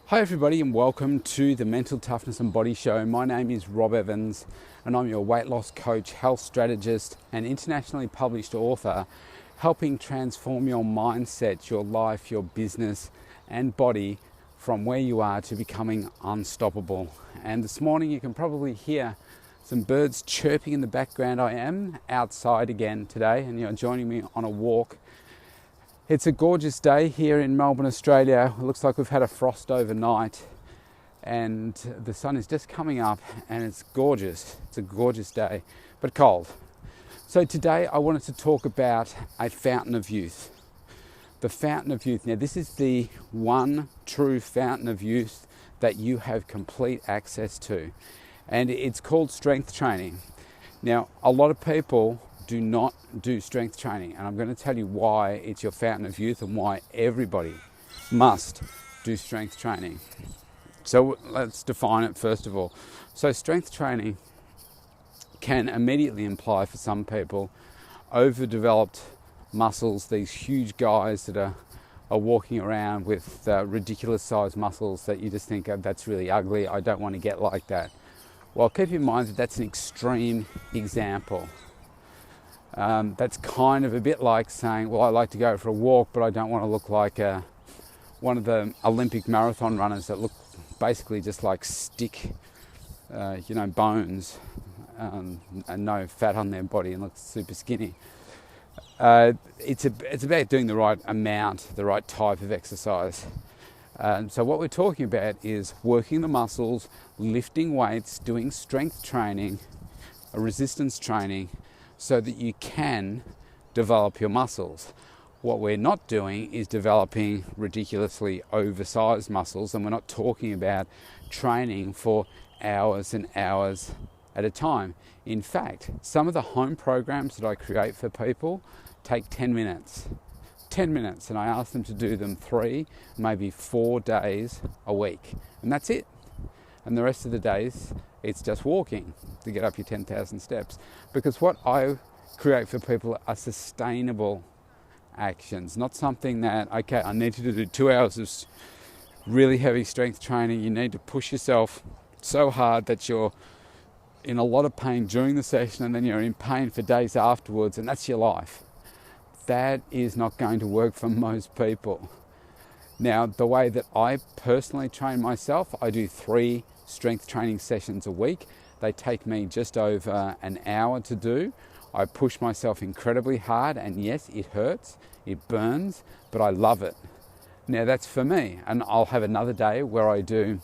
Hi everybody and welcome to the Mental Toughness and Body Show. My name is Rob Evans and I'm your weight loss coach, health strategist and internationally published author, helping transform your mindset, your life, your business and body from where you are to becoming unstoppable. And this morning you can probably hear some birds chirping in the background. I am outside again today and you're joining me on a walk. It's a gorgeous day here in Melbourne, Australia. It looks like we've had a frost overnight and the sun is just coming up and it's gorgeous. It's a gorgeous day, but cold. So today I wanted to talk about a fountain of youth. The fountain of youth. Now this is the one true fountain of youth that you have complete access to. And it's called strength training. Now a lot of people do not do strength training, and I'm going to tell you why it's your fountain of youth and why everybody must do strength training. So let's define it first of all. So strength training can immediately imply for some people overdeveloped muscles, these huge guys that are walking around with ridiculous sized muscles that you just think, oh, that's really ugly, I don't want to get like that. Well, keep in mind that that's an extreme example. That's kind of a bit like saying, well, I like to go for a walk, but I don't want to look like one of the Olympic marathon runners that look basically just like stick, bones and no fat on their body and look super skinny. It's about doing the right amount, the right type of exercise. So what we're talking about is working the muscles, lifting weights, doing strength training, resistance training, so that you can develop your muscles. What we're not doing is developing ridiculously oversized muscles, and we're not talking about training for hours and hours at a time. In fact, some of the home programs that I create for people take 10 minutes. 10 minutes, and I ask them to do them 3, maybe 4 days a week, and that's it. And the rest of the days, it's just walking to get up your 10,000 steps. Because what I create for people are sustainable actions, not something that, okay, I need you to do 2 hours of really heavy strength training. You need to push yourself so hard that you're in a lot of pain during the session and then you're in pain for days afterwards, and that's your life. That is not going to work for most people. Now, the way that I personally train myself, I do 3 strength training sessions a week. They take me just over an hour to do. I push myself incredibly hard, and yes, it hurts, it burns, but I love it. Now that's for me, and I'll have another day where I do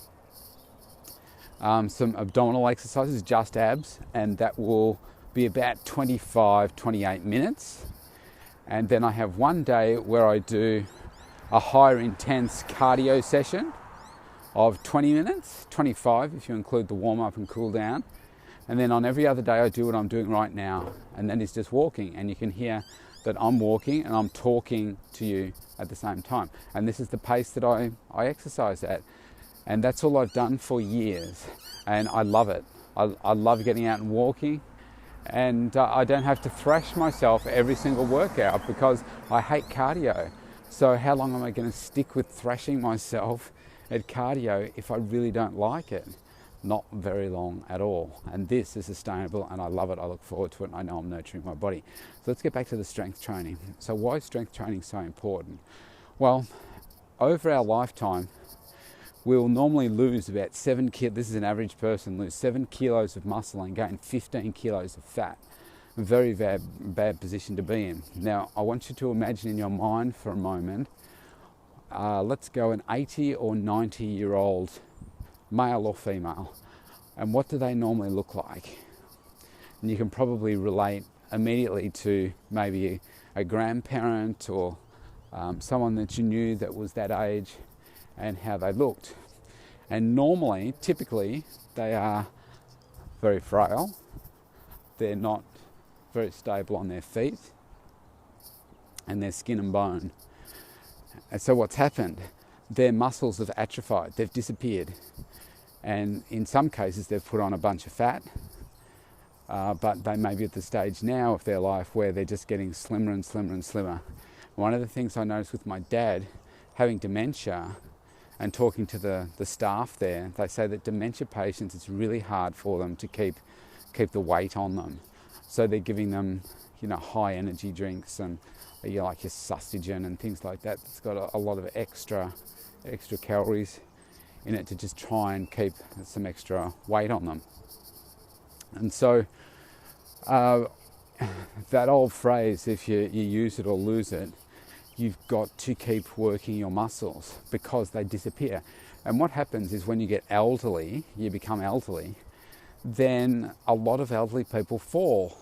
some abdominal exercises, just abs, and that will be about 25, 28 minutes. And then I have one day where I do a higher intense cardio session of 20 minutes, 25 if you include the warm up and cool down. And then on every other day I do what I'm doing right now, and that is just walking. And you can hear that I'm walking and I'm talking to you at the same time. And this is the pace that I exercise at. And that's all I've done for years. And I love it. I love getting out and walking. And I don't have to thrash myself every single workout because I hate cardio. So how long am I going to stick with thrashing myself at cardio if I really don't like it? Not very long at all. And this is sustainable and I love it. I look forward to it and I know I'm nurturing my body. So let's get back to the strength training. So why is strength training so important? Well, over our lifetime, we'll normally lose about 7 kilos. This is an average person, lose 7 kilos of muscle and gain 15 kilos of fat. A very bad position to be in. Now, I want you to imagine in your mind for a moment, let's go an 80 or 90-year-old male or female, and what do they normally look like? And you can probably relate immediately to maybe a grandparent or someone that you knew that was that age and how they looked. And normally, typically, they are very frail, they're not very stable on their feet, and they're skin and bone. And so what's happened? Their muscles have atrophied, they've disappeared. And in some cases they've put on a bunch of fat, but they may be at the stage now of their life where they're just getting slimmer and slimmer and slimmer. One of the things I noticed with my dad having dementia and talking to the staff there, they say that dementia patients, it's really hard for them to keep the weight on them. So they're giving them, high energy drinks and like your Sustagen and things like that. It's got a lot of extra calories in it to just try and keep some extra weight on them. And so that old phrase, if you use it or lose it, you've got to keep working your muscles because they disappear. And what happens is when you get elderly, you become elderly, then a lot of elderly people fall.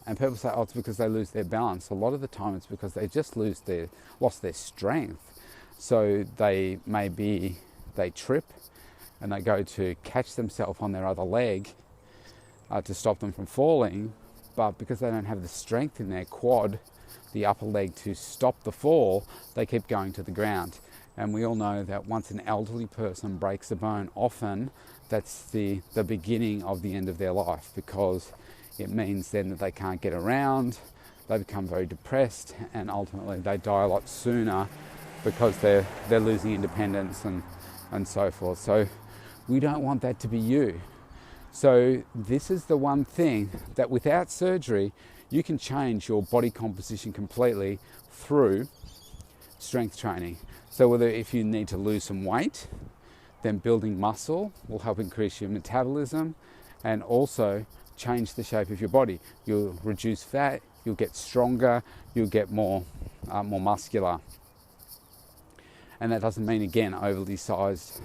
And people say, oh, it's because they lose their balance. A lot of the time it's because they just lost their strength. So they trip and they go to catch themselves on their other leg to stop them from falling. But because they don't have the strength in their quad, the upper leg, to stop the fall, they keep going to the ground. And we all know that once an elderly person breaks a bone, often that's the beginning of the end of their life, because it means then that they can't get around, they become very depressed, and ultimately they die a lot sooner because they're losing independence and so forth. So we don't want that to be you. So this is the one thing that without surgery, you can change your body composition completely through strength training. So whether if you need to lose some weight, then building muscle will help increase your metabolism and also change the shape of your body. You'll reduce fat, you'll get stronger, you'll get more muscular. And that doesn't mean, again, overly sized,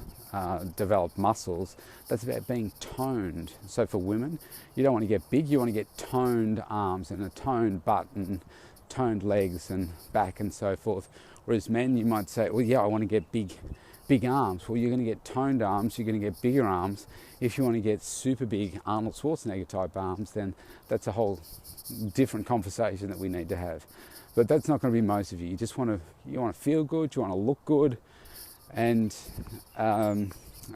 developed muscles. That's about being toned. So for women, you don't want to get big, you want to get toned arms and a toned butt and toned legs and back and so forth. Whereas men, you might say, well, yeah, I want to get big arms. Well, you're going to get toned arms, you're going to get bigger arms. If you want to get super big Arnold Schwarzenegger type arms, then that's a whole different conversation that we need to have. But that's not going to be most of you. You want to feel good, you want to look good, and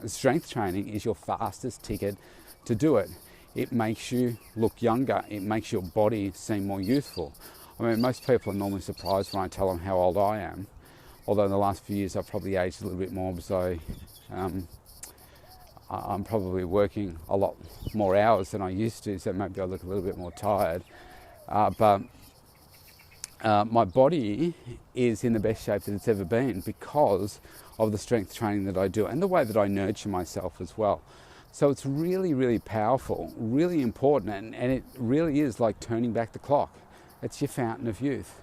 strength training is your fastest ticket to do it. It makes you look younger. It makes your body seem more youthful. I mean, most people are normally surprised when I tell them how old I am. Although in the last few years I've probably aged a little bit more because I'm probably working a lot more hours than I used to, so maybe I look a little bit more tired. But my body is in the best shape that it's ever been because of the strength training that I do and the way that I nurture myself as well. So it's really, really powerful, really important, and it really is like turning back the clock. It's your fountain of youth.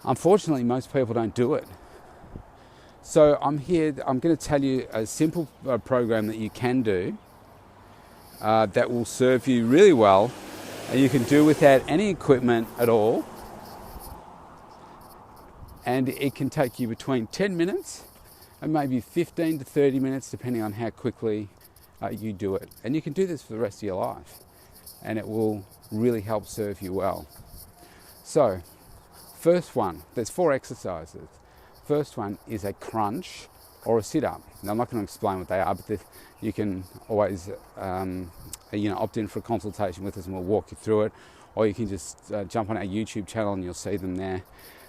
Unfortunately, most people don't do it. So I'm going to tell you a simple program that you can do that will serve you really well, and you can do without any equipment at all. And it can take you between 10 minutes and maybe 15 to 30 minutes, depending on how quickly you do it. And you can do this for the rest of your life, and it will really help serve you well. So, first one, there's 4 exercises. First one is a crunch or a sit-up. Now, I'm not going to explain what they are, but you can always opt in for a consultation with us and we'll walk you through it, or you can just jump on our YouTube channel and you'll see them there.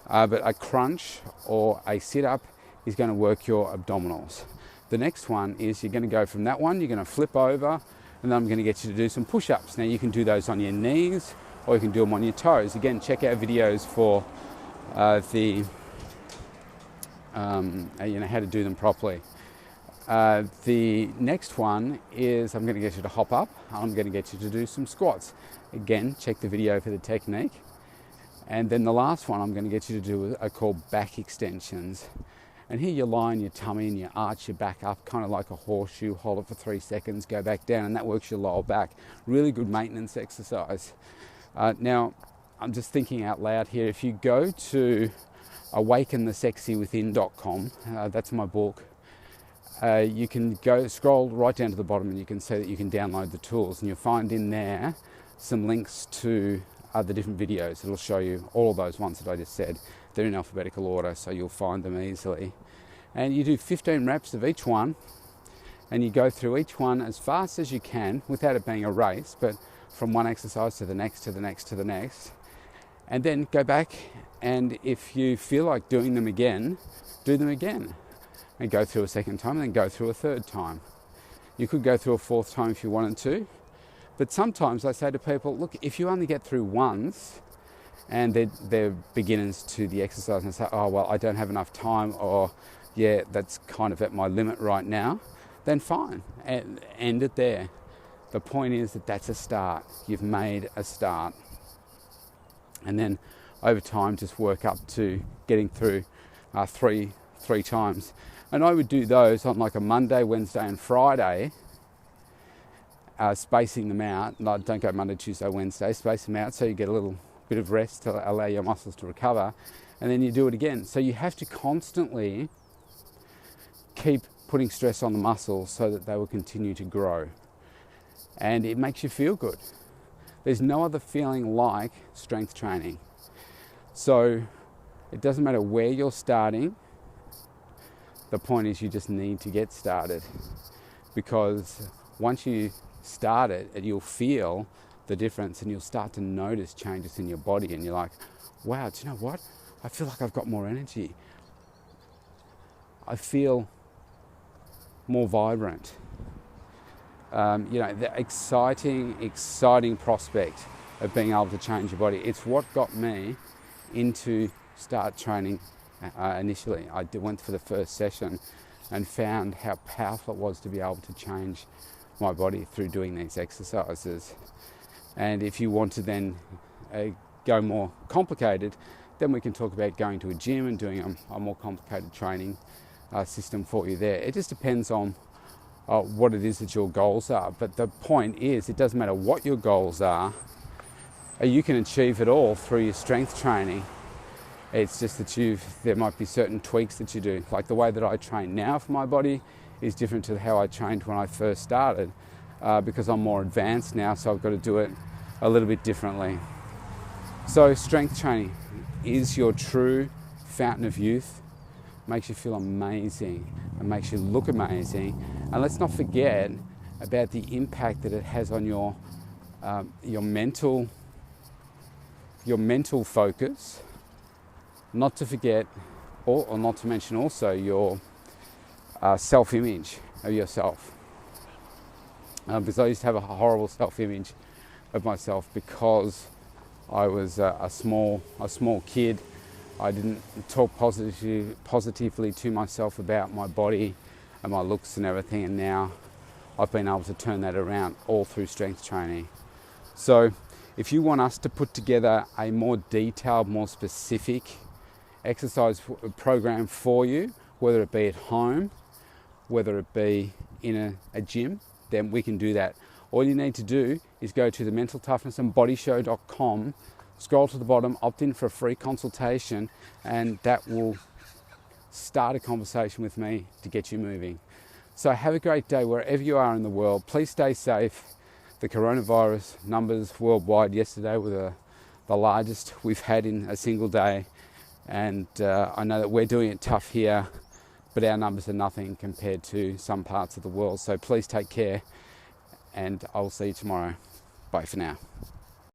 But a crunch or a sit-up is going to work your abdominals. The next one is you're going to go from that one, you're going to flip over, and then I'm going to get you to do some push-ups. Now, you can do those on your knees or you can do them on your toes. Again, check out videos for how to do them properly. The next one is I'm going to get you to hop up. I'm going to get you to do some squats. Again, check the video for the technique. And then the last one I'm going to get you to do are called back extensions. And here you lie on your tummy and you arch your back up, kind of like a horseshoe, hold it for 3 seconds, go back down, and that works your lower back. Really good maintenance exercise. Now, I'm just thinking out loud here. If you go to awakenthesexywithin.com, that's my book, you can scroll right down to the bottom and you can see that you can download the tools, and you'll find in there some links to the different videos. It'll show you all of those ones that I just said. They're in alphabetical order, so you'll find them easily. And you do 15 reps of each one, and you go through each one as fast as you can without it being a race, but from one exercise to the next, to the next, to the next. And then go back, and if you feel like doing them again, do them again. and go through a second time and then go through a third time. You could go through a fourth time if you wanted to, but sometimes I say to people, look, if you only get through once and they're beginners to the exercise and say, oh, well, I don't have enough time, or yeah, that's kind of at my limit right now, then fine, and end it there. The point is that that's a start. You've made a start. And then over time, just work up to getting through three times. And I would do those on like a Monday, Wednesday and Friday, spacing them out. No, don't go Monday, Tuesday, Wednesday, space them out so you get a little bit of rest to allow your muscles to recover, and then you do it again. So you have to constantly keep putting stress on the muscles so that they will continue to grow. And it makes you feel good. There's no other feeling like strength training. So it doesn't matter where you're starting. The point is you just need to get started, because once you start it, you'll feel the difference and you'll start to notice changes in your body, and you're like, wow, do you know what? I feel like I've got more energy. I feel more vibrant. The exciting prospect of being able to change your body. It's what got me into start training initially. I went for the first session and found how powerful it was to be able to change my body through doing these exercises. And if you want to then go more complicated, then we can talk about going to a gym and doing a more complicated training system for you there. It just depends on what it is that your goals are. But the point is, it doesn't matter what your goals are, you can achieve it all through your strength training. It's just that there might be certain tweaks that you do. Like the way that I train now for my body is different to how I trained when I first started, because I'm more advanced now, so I've got to do it a little bit differently. So strength training is your true fountain of youth. Makes you feel amazing and makes you look amazing. And let's not forget about the impact that it has on your mental focus. Not to forget, or not to mention also your self-image of yourself. Because I used to have a horrible self-image of myself because I was a small kid. I didn't talk positively to myself about my body and my looks and everything, and now I've been able to turn that around all through strength training. So if you want us to put together a more detailed, more specific exercise program for you, whether it be at home, whether it be in a gym, then we can do that. All you need to do is go to the mentaltoughnessandbodyshow.com, scroll to the bottom, opt in for a free consultation, and that will start a conversation with me to get you moving. So have a great day wherever you are in the world. Please stay safe. The coronavirus numbers worldwide yesterday were the largest we've had in a single day. And I know that we're doing it tough here, but our numbers are nothing compared to some parts of the world. So please take care, and I will see you tomorrow. Bye for now.